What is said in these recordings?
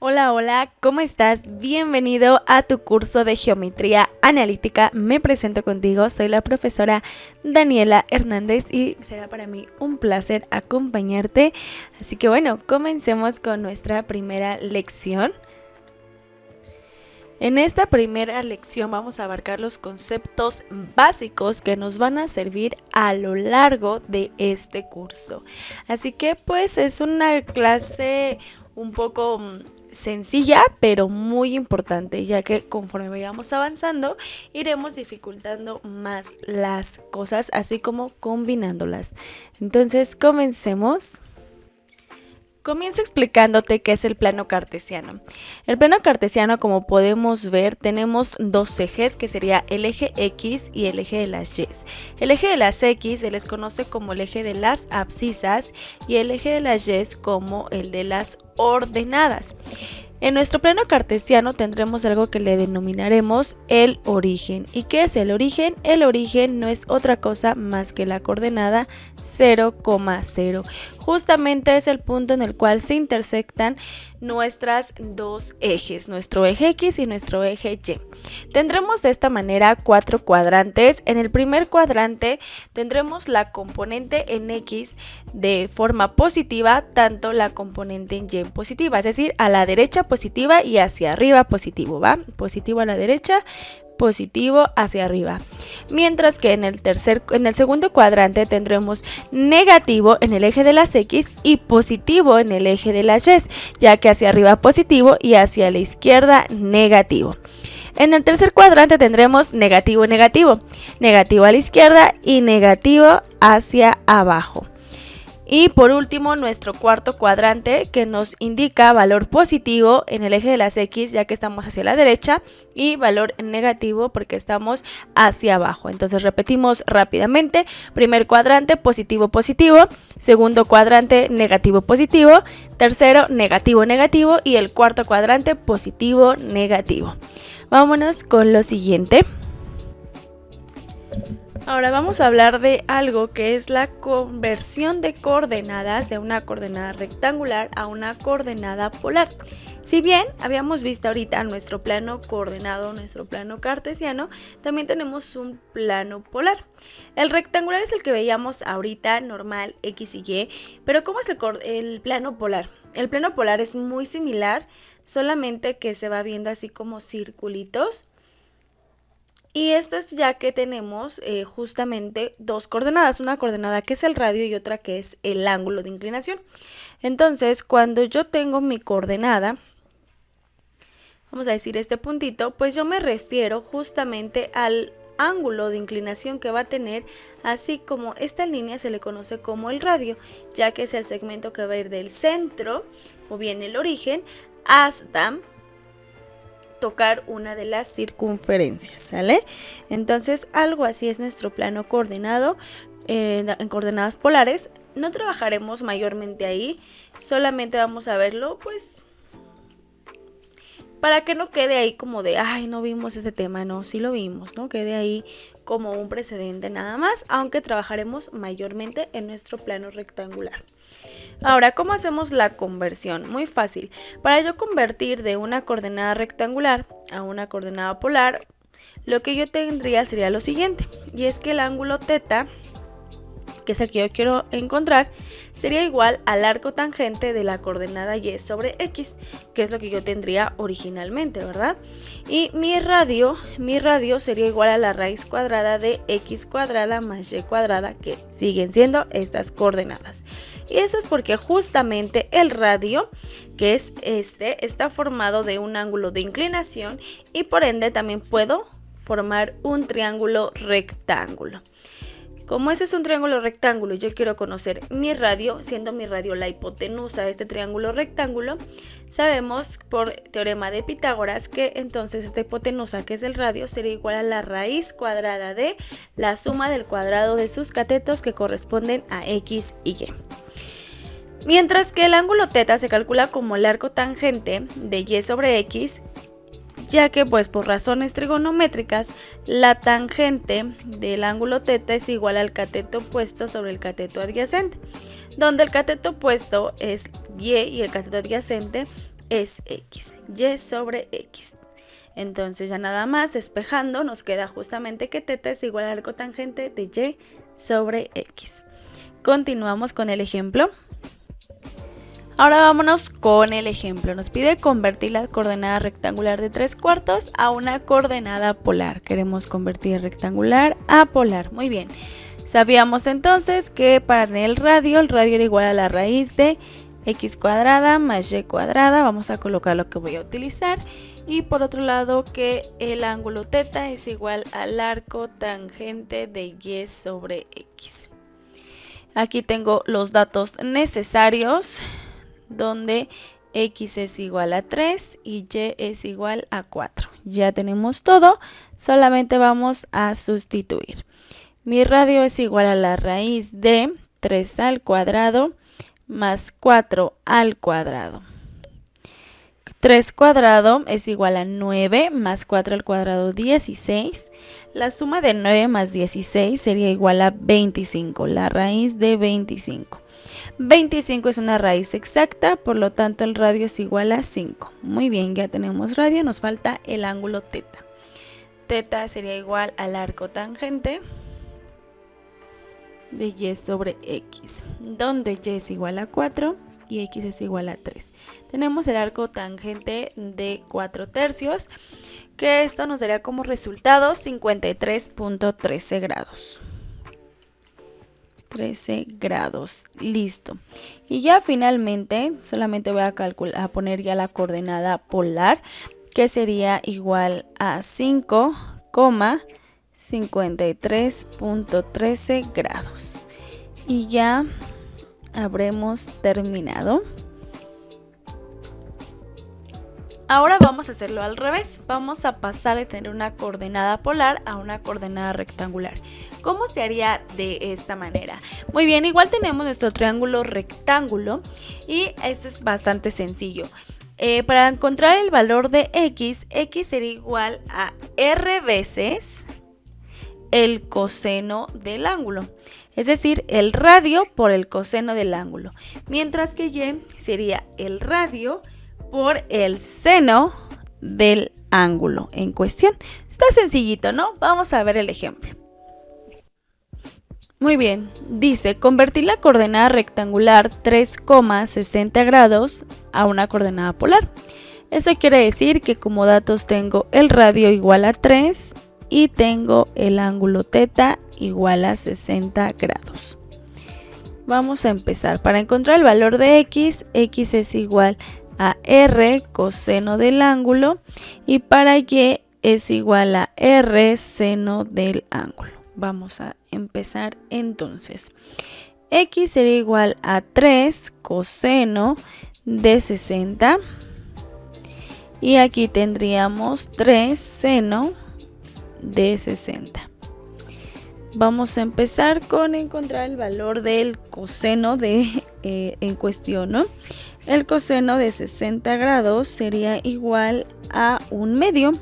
Hola, hola, ¿cómo estás? Bienvenido a tu curso de geometría analítica. Me presento contigo, soy la profesora Daniela Hernández y será para mí un placer acompañarte. Así que bueno, comencemos con nuestra primera lección. En esta primera lección vamos a abarcar los conceptos básicos que nos van a servir a lo largo de este curso. Así que pues es una clase un poco sencilla, pero muy importante, ya que conforme vayamos avanzando, iremos dificultando más las cosas, así como combinándolas. Entonces, comencemos. Comienzo explicándote qué es el plano cartesiano. El plano cartesiano, como podemos ver, tenemos dos ejes, que sería el eje X y el eje de las Y. El eje de las X se les conoce como el eje de las abscisas y el eje de las Y como el de las ordenadas. En nuestro plano cartesiano tendremos algo que le denominaremos el origen. ¿Y qué es el origen? El origen no es otra cosa más que la coordenada 0,0. Justamente es el punto en el cual se intersectan nuestras dos ejes, nuestro eje X y nuestro eje Y. Tendremos de esta manera cuatro cuadrantes. En el primer cuadrante tendremos la componente en X de forma positiva, tanto la componente en Y positiva, es decir, a la derecha positiva y hacia arriba positivo, ¿va? Positivo a la derecha, positivo hacia arriba. Mientras que en el segundo cuadrante tendremos negativo en el eje de las X y positivo en el eje de las Y, ya que hacia arriba positivo y hacia la izquierda negativo. En el tercer cuadrante tendremos negativo, negativo, negativo a la izquierda y negativo hacia abajo. Y por último, nuestro cuarto cuadrante, que nos indica valor positivo en el eje de las X, ya que estamos hacia la derecha, y valor negativo porque estamos hacia abajo. Entonces repetimos rápidamente: primer cuadrante, positivo, positivo; segundo cuadrante, negativo, positivo; tercero, negativo, negativo; y el cuarto cuadrante, positivo, negativo. Vámonos con lo siguiente. Ahora vamos a hablar de algo que es la conversión de coordenadas de una coordenada rectangular a una coordenada polar. Si bien habíamos visto ahorita nuestro plano coordenado, nuestro plano cartesiano, también tenemos un plano polar. El rectangular es el que veíamos ahorita, normal, X y Y, pero ¿cómo es el plano polar? El plano polar es muy similar, solamente que se va viendo así como circulitos. Y esto es ya que tenemos justamente dos coordenadas, una coordenada que es el radio y otra que es el ángulo de inclinación. Entonces, cuando yo tengo mi coordenada, vamos a decir este puntito, pues yo me refiero justamente al ángulo de inclinación que va a tener, así como esta línea se le conoce como el radio, ya que es el segmento que va a ir del centro, o bien el origen, hasta tocar una de las circunferencias, ¿sale? Entonces algo así es nuestro plano coordenado en coordenadas polares. No trabajaremos mayormente ahí, solamente vamos a verlo pues para que no quede ahí como de, ay, no vimos ese tema. No, sí lo vimos, ¿no? Quede ahí como un precedente nada más, aunque trabajaremos mayormente en nuestro plano rectangular. Ahora, ¿cómo hacemos la conversión? Muy fácil. Para yo convertir de una coordenada rectangular a una coordenada polar, lo que yo tendría sería lo siguiente, y es que el ángulo θ, que es el que yo quiero encontrar, sería igual al arco tangente de la coordenada Y sobre X, que es lo que yo tendría originalmente, ¿verdad? Y mi radio sería igual a la raíz cuadrada de X cuadrada más Y cuadrada, que siguen siendo estas coordenadas. Y eso es porque justamente el radio, que es está formado de un ángulo de inclinación y por ende también puedo formar un triángulo rectángulo. Como ese es un triángulo rectángulo y yo quiero conocer mi radio, siendo mi radio la hipotenusa de este triángulo rectángulo, sabemos por teorema de Pitágoras que entonces esta hipotenusa, que es el radio, sería igual a la raíz cuadrada de la suma del cuadrado de sus catetos, que corresponden a X y Y. Mientras que el ángulo θ se calcula como el arco tangente de Y sobre X, ya que pues por razones trigonométricas la tangente del ángulo θ es igual al cateto opuesto sobre el cateto adyacente, donde el cateto opuesto es Y y el cateto adyacente es x, y sobre x. Entonces ya nada más despejando nos queda justamente que θ es igual al arco tangente de y sobre x. Continuamos con el ejemplo. Ahora vámonos con el ejemplo. Nos pide convertir la coordenada rectangular de 3/4 a una coordenada polar. Queremos convertir rectangular a polar. Muy bien. Sabíamos entonces que para tener el radio era igual a la raíz de x cuadrada más y cuadrada. Vamos a colocar lo que voy a utilizar. Y por otro lado que el ángulo θ es igual al arco tangente de y sobre x. Aquí tengo los datos necesarios, donde x es igual a 3 y y es igual a 4. Ya tenemos todo, solamente vamos a sustituir. Mi radio es igual a la raíz de 3 al cuadrado más 4 al cuadrado. 3 cuadrado es igual a 9 más 4 al cuadrado 16. La suma de 9 más 16 sería igual a 25, la raíz de 25. 25 es una raíz exacta, por lo tanto el radio es igual a 5. Muy bien, ya tenemos radio, nos falta el ángulo θ. θ sería igual al arco tangente de y sobre x, donde y es igual a 4 y x es igual a 3. Tenemos el arco tangente de 4/3, que esto nos daría como resultado 53.13 grados. 13 grados, listo. Y ya finalmente solamente voy a poner ya la coordenada polar, que sería igual a 5,53.13 grados. Y ya habremos terminado. Ahora vamos a hacerlo al revés. Vamos a pasar de tener una coordenada polar a una coordenada rectangular. ¿Cómo se haría de esta manera? Muy bien, igual tenemos nuestro triángulo rectángulo y esto es bastante sencillo. Para encontrar el valor de x sería igual a r veces el coseno del ángulo, es decir, el radio por el coseno del ángulo, mientras que y sería el radio por el seno del ángulo en cuestión. Está sencillito, ¿no? Vamos a ver el ejemplo. Muy bien, dice convertir la coordenada rectangular 3,60 grados a una coordenada polar. Esto quiere decir que como datos tengo el radio igual a 3 y tengo el ángulo θ igual a 60 grados. Vamos a empezar. Para encontrar el valor de x es igual a r coseno del ángulo y para y es igual a r seno del ángulo. Vamos a empezar entonces. X sería igual a 3 coseno de 60 y aquí tendríamos 3 seno de 60. Vamos a empezar con encontrar el valor del coseno en cuestión, ¿no? El coseno de 60 grados sería igual a 1/2.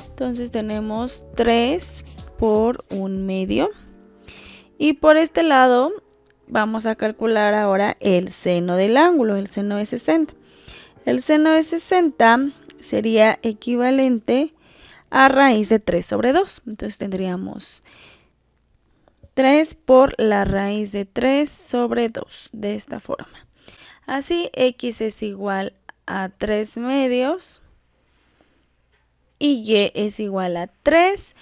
Entonces tenemos 3 por 1/2. Y por este lado vamos a calcular ahora el seno del ángulo, el seno de 60. El seno de 60 sería equivalente a raíz de 3 sobre 2. Entonces tendríamos 3 por la raíz de 3 sobre 2, de esta forma. Así x es igual a 3 medios y y es igual a 3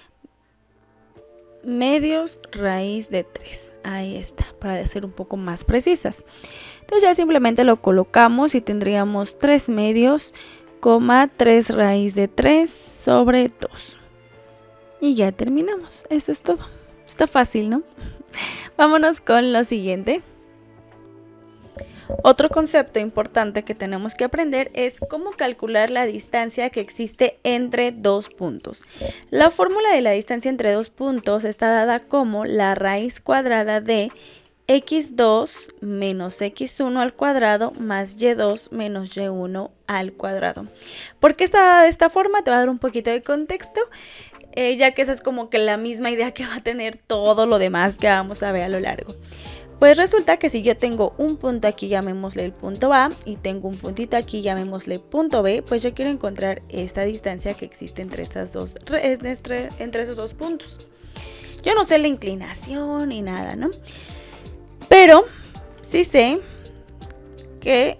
medios raíz de 3. Ahí está, para ser un poco más precisas. Entonces ya simplemente lo colocamos y tendríamos 3 medios, 3 raíz de 3 sobre 2. Y ya terminamos. Eso es todo. Está fácil, ¿no? Vámonos con lo siguiente. Otro concepto importante que tenemos que aprender es cómo calcular la distancia que existe entre dos puntos. La fórmula de la distancia entre dos puntos está dada como la raíz cuadrada de x2 menos x1 al cuadrado más y2 menos y1 al cuadrado. ¿Por qué está dada de esta forma? Te voy a dar un poquito de contexto, ya que esa es como que la misma idea que va a tener todo lo demás que vamos a ver a lo largo. Pues resulta que si yo tengo un punto aquí, llamémosle el punto A, y tengo un puntito aquí, llamémosle punto B, pues yo quiero encontrar esta distancia que existe entre entre esos dos puntos. Yo no sé la inclinación ni nada, ¿no? Pero sí sé que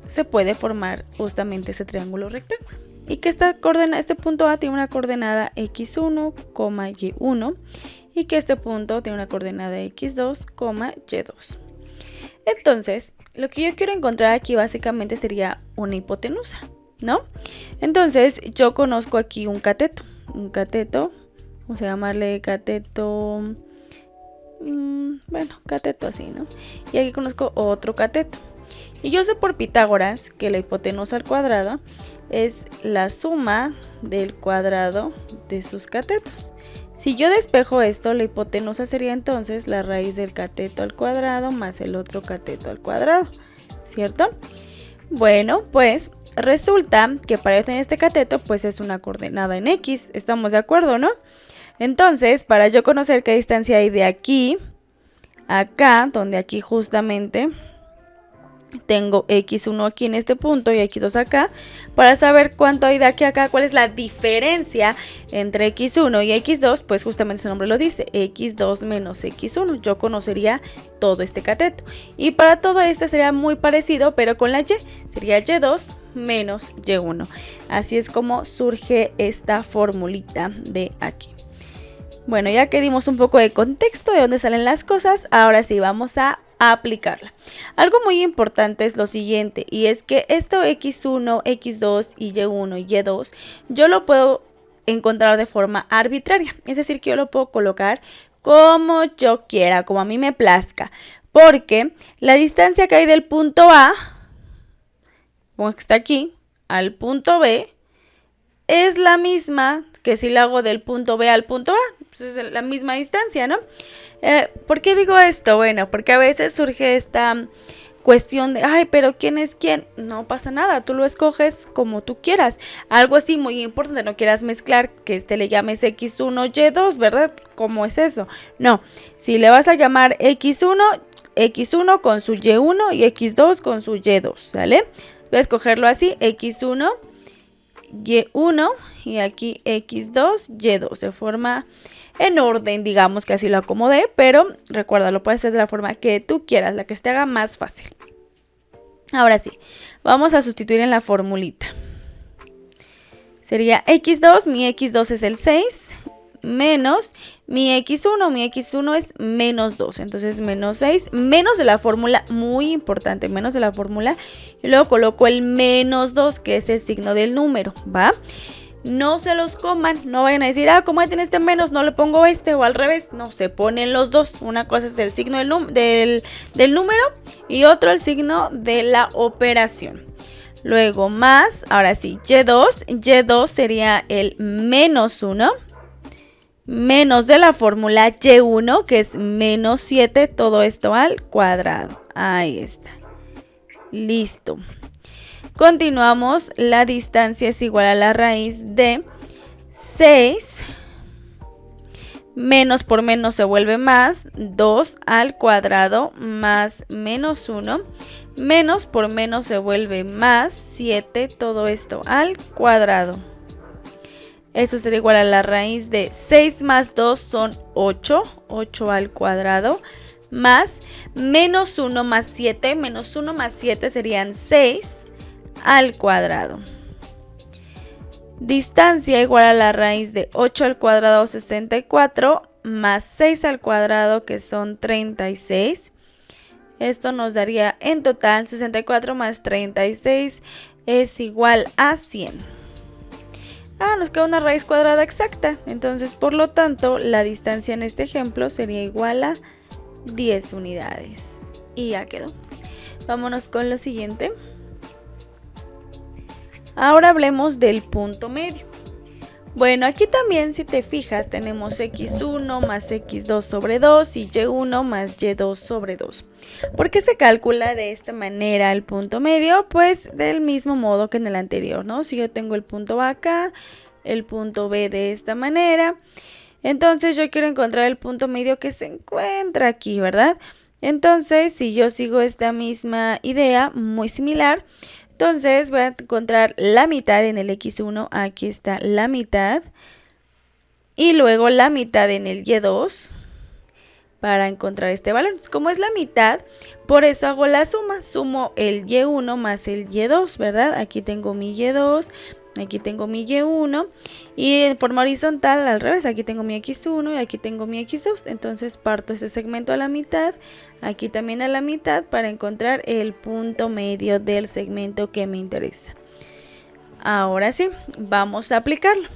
se puede formar justamente ese triángulo rectángulo. Y que este punto A tiene una coordenada x1, y1, y que este punto tiene una coordenada x2, y2. Entonces, lo que yo quiero encontrar aquí básicamente sería una hipotenusa, ¿no? Entonces, yo conozco aquí un cateto, vamos a llamarle cateto, bueno, cateto así, ¿no? Y aquí conozco otro cateto. Y yo sé por Pitágoras que la hipotenusa al cuadrado es la suma del cuadrado de sus catetos. Si yo despejo esto, la hipotenusa sería entonces la raíz del cateto al cuadrado más el otro cateto al cuadrado, ¿cierto? Bueno, pues resulta que para yo tener este cateto, pues es una coordenada en X, ¿estamos de acuerdo, no? Entonces, para yo conocer qué distancia hay de aquí a acá, donde aquí justamente tengo x1 aquí en este punto y x2 acá, para saber cuánto hay de aquí a acá, cuál es la diferencia entre x1 y x2, pues justamente su nombre lo dice, x2 menos x1, yo conocería todo este cateto. Y para todo este sería muy parecido, pero con la y, sería y2 menos y1. Así es como surge esta formulita de aquí. Bueno, ya que dimos un poco de contexto de dónde salen las cosas, ahora sí vamos a aplicarla. Algo muy importante es lo siguiente, y es que esto x1, x2 y y1 y y2, yo lo puedo encontrar de forma arbitraria, es decir, que yo lo puedo colocar como yo quiera, como a mí me plazca, porque la distancia que hay del punto A, como que está aquí, al punto B, es la misma que si lo hago del punto B al punto A, pues es la misma distancia, ¿no? ¿Por qué digo esto? Bueno, porque a veces surge esta cuestión de, ay, pero ¿quién es quién? No pasa nada, tú lo escoges como tú quieras. Algo así muy importante, no quieras mezclar que le llames x1, y2, ¿verdad? ¿Cómo es eso? No, si le vas a llamar x1 con su y1 y x2 con su y2, ¿sale? Voy a escogerlo así, x1, y1 y aquí x2, y2, de forma en orden, digamos que así lo acomodé, pero recuerda, lo puedes hacer de la forma que tú quieras, la que te haga más fácil. Ahora sí, vamos a sustituir en la formulita. Sería x2, mi x2 es el 6, menos mi x1 es menos 2, entonces menos 6, menos de la fórmula, muy importante, menos de la fórmula, y luego coloco el menos 2, que es el signo del número, ¿va? No se los coman, no vayan a decir, como tiene este menos, no le pongo este, o al revés, no, se ponen los dos, una cosa es el signo del número y otro el signo de la operación. Luego más, ahora sí, y2 sería el menos 1, menos de la fórmula y1, que es menos 7, todo esto al cuadrado. Ahí está. Listo. Continuamos, la distancia es igual a la raíz de 6, menos por menos se vuelve más, 2 al cuadrado más menos 1, menos por menos se vuelve más, 7, todo esto al cuadrado. Esto será igual a la raíz de 6 más 2 son 8, 8 al cuadrado, más menos 1 más 7, menos 1 más 7 serían 6 al cuadrado. Distancia igual a la raíz de 8 al cuadrado, 64, más 6 al cuadrado, que son 36. Esto nos daría en total 64 más 36 es igual a 100. Nos queda una raíz cuadrada exacta, entonces por lo tanto la distancia en este ejemplo sería igual a 10 unidades. Y ya quedó. Vámonos con lo siguiente. Ahora hablemos del punto medio. Bueno, aquí también, si te fijas, tenemos x1 más x2 sobre 2 y y1 más y2 sobre 2. ¿Por qué se calcula de esta manera el punto medio? Pues del mismo modo que en el anterior, ¿no? Si yo tengo el punto A acá, el punto B de esta manera, entonces yo quiero encontrar el punto medio que se encuentra aquí, ¿verdad? Entonces, si yo sigo esta misma idea, muy similar, entonces voy a encontrar la mitad en el x1, aquí está la mitad, y luego la mitad en el y2 para encontrar este valor. Como es la mitad, por eso hago la suma, sumo el y1 más el y2, ¿verdad? Aquí tengo mi y2, aquí tengo mi y1 y en forma horizontal al revés, aquí tengo mi x1 y aquí tengo mi x2, entonces parto ese segmento a la mitad, aquí también a la mitad para encontrar el punto medio del segmento que me interesa. Ahora sí, vamos a aplicarlo.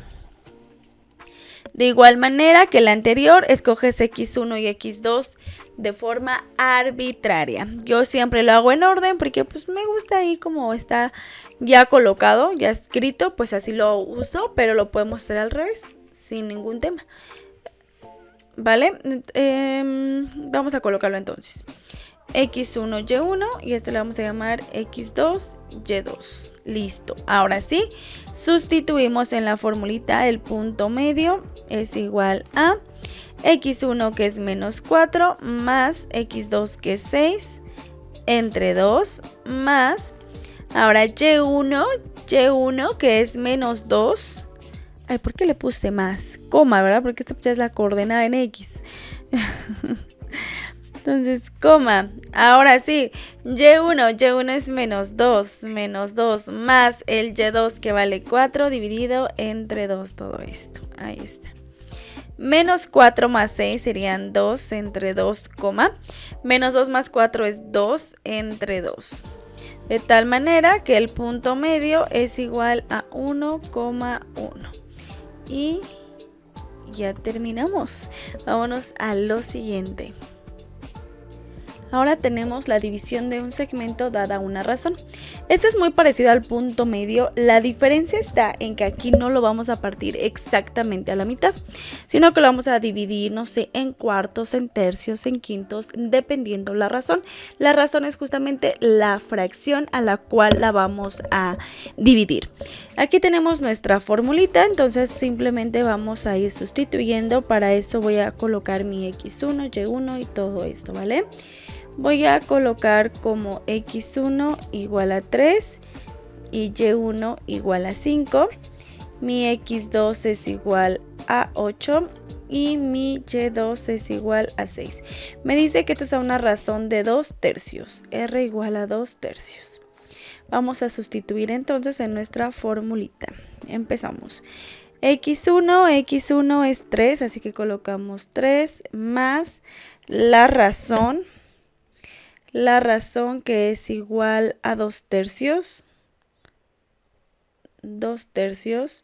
De igual manera que la anterior, escoges x1 y x2 de forma arbitraria. Yo siempre lo hago en orden porque pues me gusta ahí como está ya colocado, ya escrito, pues así lo uso, pero lo podemos hacer al revés, sin ningún tema. ¿Vale? Vamos a colocarlo entonces. x1, y1 y este le vamos a llamar x2, y2. Listo. Ahora sí, sustituimos en la formulita el punto medio es igual a x1 que es menos 4 más x2 que es 6 entre 2 más, ahora y1 que es menos 2. Ay, ¿por qué le puse más? Coma, ¿verdad? Porque esta ya es la coordenada en x. Entonces, coma, ahora sí, y1 es menos 2 más el y2 que vale 4 dividido entre 2 todo esto. Ahí está. Menos 4 más 6 serían 2 entre 2, menos 2 más 4 es 2 entre 2. De tal manera que el punto medio es igual a 1,1. Y ya terminamos. Vámonos a lo siguiente. Ahora tenemos la división de un segmento dada una razón. Este es muy parecido al punto medio, la diferencia está en que aquí no lo vamos a partir exactamente a la mitad, sino que lo vamos a dividir, no sé, en cuartos, en tercios, en quintos, dependiendo la razón. La razón es justamente la fracción a la cual la vamos a dividir. Aquí tenemos nuestra formulita, entonces simplemente vamos a ir sustituyendo. Para eso voy a colocar mi x1, y1 y todo esto, ¿vale? Voy a colocar como x1 igual a 3 y y1 igual a 5. Mi x2 es igual a 8 y mi y2 es igual a 6. Me dice que esto es a una razón de 2 tercios. R igual a 2 tercios. Vamos a sustituir entonces en nuestra formulita. Empezamos. x1 es 3, así que colocamos 3 más la razón que es igual a 2 tercios. 2 tercios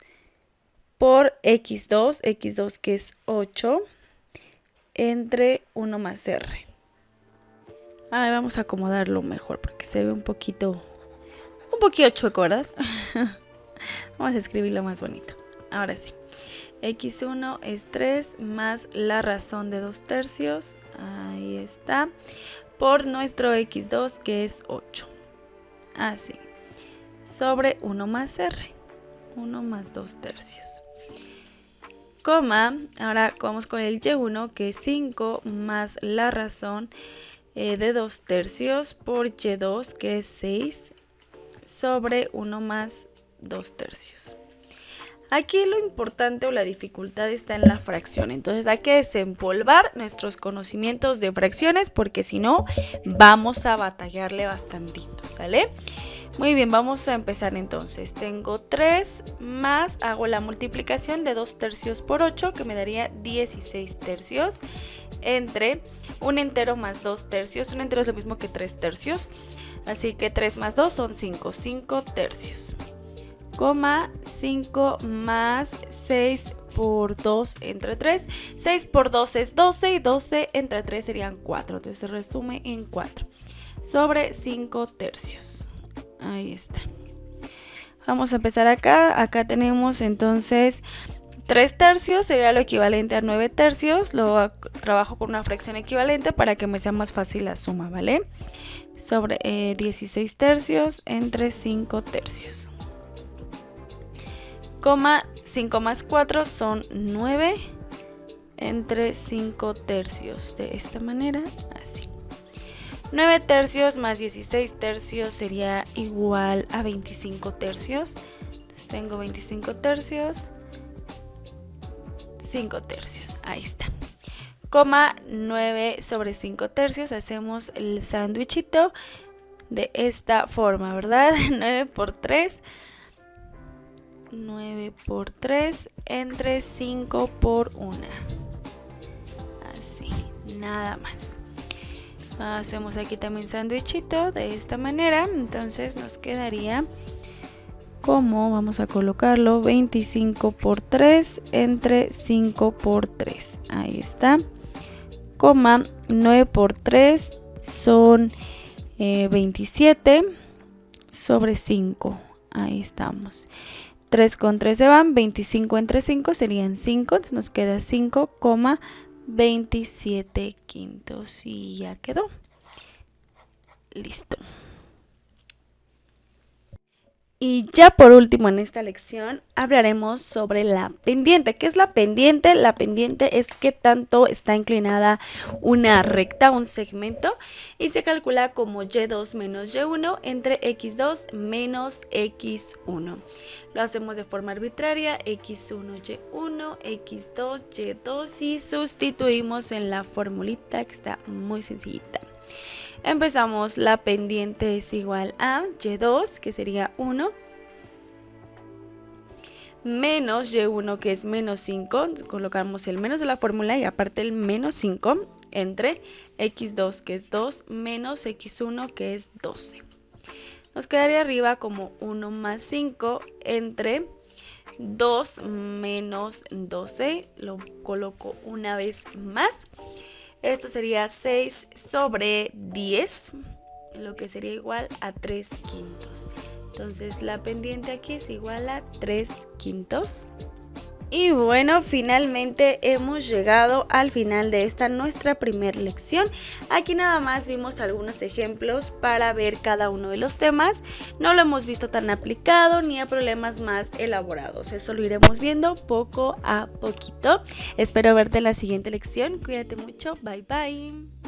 por x2 que es 8 entre 1 más r. Ahora vamos a acomodarlo mejor porque se ve un poquito chueco, ¿verdad? Vamos a escribirlo más bonito. Ahora sí. x1 es 3 más la razón de 2 tercios. Ahí está. Por nuestro x2 que es 8. Así. Sobre 1 más r. 1 más 2 tercios. Coma. Ahora vamos con el y1 que es 5 más la razón de 2 tercios por y2 que es 6 sobre 1 más 2 tercios. Aquí lo importante o la dificultad está en la fracción, entonces hay que desempolvar nuestros conocimientos de fracciones porque si no vamos a batallarle bastantito, ¿sale? Muy bien, vamos a empezar entonces. Tengo 3 más, hago la multiplicación de 2 tercios por 8 que me daría 16 tercios entre un entero más 2 tercios. Un entero es lo mismo que 3 tercios, así que 3 más 2 son 5 tercios. 5 más 6 por 2 entre 3. 6 por 2 es 12 y 12 entre 3 serían 4. Entonces se resume en 4 sobre 5 tercios. Ahí está. Vamos a empezar acá. Acá tenemos entonces 3 tercios, sería lo equivalente a 9 tercios. Lo trabajo con una fracción equivalente para que me sea más fácil la suma, ¿vale? Sobre 16 tercios entre 5 tercios. 5 más 4 son 9 entre 5 tercios. De esta manera, así. 9 tercios más 16 tercios sería igual a 25 tercios. Entonces tengo 25 tercios, 5 tercios, ahí está. Coma 9 sobre 5 tercios, hacemos el sándwichito de esta forma, ¿verdad? 9 por 3, 9 por 3 entre 5 por 1. Así, nada más. Hacemos aquí también sándwichito de esta manera, entonces nos quedaría como, vamos a colocarlo, 25 por 3 entre 5 por 3. Ahí está. Coma 9 por 3 son 27 sobre 5. Ahí estamos. 3 con 3 se van, 25 entre 5 serían 5, entonces nos queda 5,27 quintos y ya quedó. Listo. Y ya por último en esta lección hablaremos sobre la pendiente. ¿Qué es la pendiente? La pendiente es qué tanto está inclinada una recta, un segmento, y se calcula como y2 menos y1 entre x2 menos x1. Lo hacemos de forma arbitraria, x1, y1, x2, y2 y sustituimos en la formulita que está muy sencillita. Empezamos, la pendiente es igual a y2, que sería 1, menos y1, que es menos 5, colocamos el menos de la fórmula y aparte el menos 5, entre x2, que es 2, menos x1, que es 12. Nos quedaría arriba como 1 más 5 entre 2 menos 12, lo coloco una vez más. Esto sería 6 sobre 10, lo que sería igual a 3 quintos. Entonces la pendiente aquí es igual a 3 quintos. Y bueno, finalmente hemos llegado al final de esta nuestra primera lección. Aquí nada más vimos algunos ejemplos para ver cada uno de los temas. No lo hemos visto tan aplicado ni a problemas más elaborados. Eso lo iremos viendo poco a poquito. Espero verte en la siguiente lección. Cuídate mucho. Bye bye.